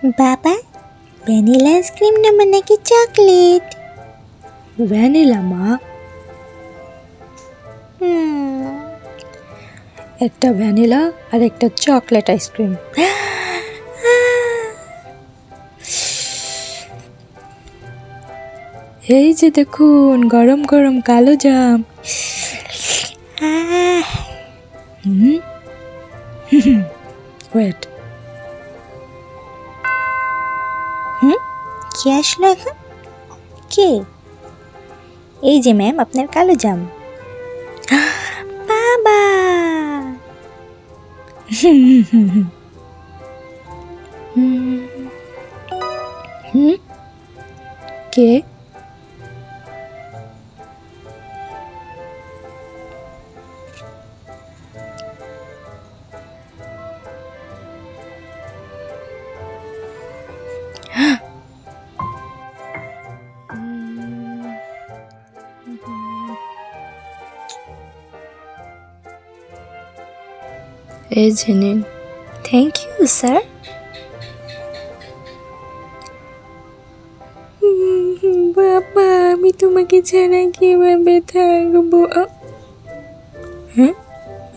বাবা, vanilla ice cream নেবেন নাকি চকলেট? ভ্যানিলা মা। একটা ভ্যানিলা আর একটা চকলেট আইসক্রিম। এই যে দেখুন, গরম গরম কালো জাম। ওয়েট, কে আসলো এখন? কে? এই যে ম্যাম, আপনার কালো জাম। বাবা! কে? এই যে নিন। Thank you sir. বাবা, আমি তোমাকে ছাড়া কিভাবে থাকবো? হ্যাঁ,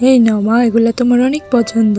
এই নাও মা, এগুলো তোমার অনেক পছন্দ।